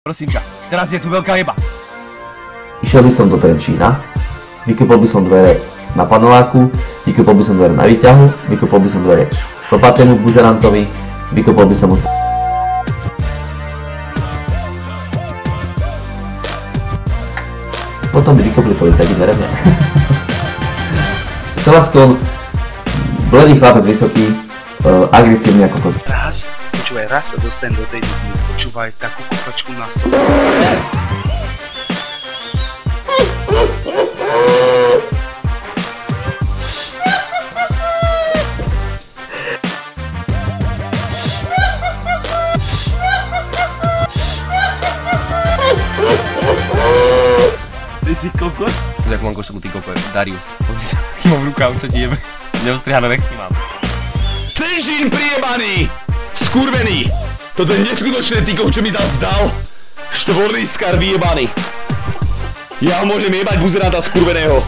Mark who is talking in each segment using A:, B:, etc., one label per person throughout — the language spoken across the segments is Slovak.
A: Prosím ťa, teraz je tu veľká jeba.
B: Išiel by som do Trenčína, vykopol by som dvere na paneláku, vykopol by som dvere na výťahu, vykopol by som dvere Lopatému buzerantovi, vykopol by som mu Potom by vykopli policajti dvere mňa. Celaskon, bledý chlapec vysoký, agresívny ako kot.
C: Raz sa dostanem do tej dediny, počúvaj takú kopačku na sebe.
A: Ty si kokot? Jak mám košelu, ty kokot, Darius. Pozri sa, aký mám v rukách, čo ti jebe. Neostrihané nechty mám.
D: Cenžín priebaný! Skurvený! Toto je neskutočné, ty čo mi zas dal! Štvorliskar vyjebaný! Ja ho môžem jebať buzeranta skurveného!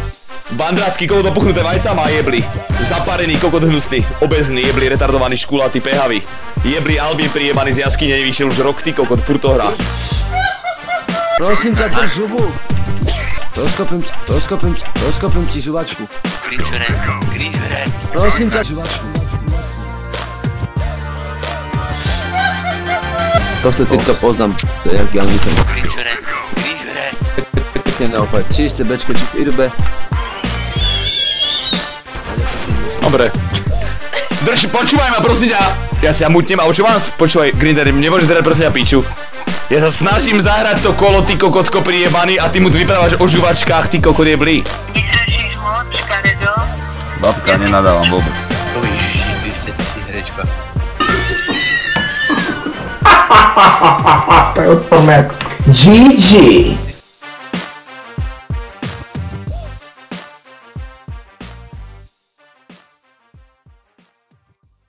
D: Bandrácky kokot opuchnuté vajca má jebli! Zaparený kokot hnusný, obezný jebli, retardovaný škulatý, pehavý! Jebli Albín priebaný z jaskyne, nevyšiel už rok, ty kokot, furt to hrá!
E: Prosím ťa, drž zubu! Rozkopím ti žuvačku.
C: Grinčere.
E: Prosím ťa, žuvačku. Tohto týmto poznám, to je jak Jan-Vicen.
C: Grinčere.
E: Pekne naopak, čisté bečko, čisté irbe.
D: Dobre. Drž, počúvaj ma, prosím ťa! Ja si mutnem a čo vám počúvaj, Grinder, nemôžeš zerať prosím ťa piču. Ja sa snažím zahrať to kolo, ty kokotko priebaný a ty mu vyprávaš o žuvačkách, ty kokot jeblí.
F: Vydržíš moc, škaredo?
G: Babka, nenadávam vôbec.
C: To ježiši, ty si herečka.
B: To je odporné ako GG!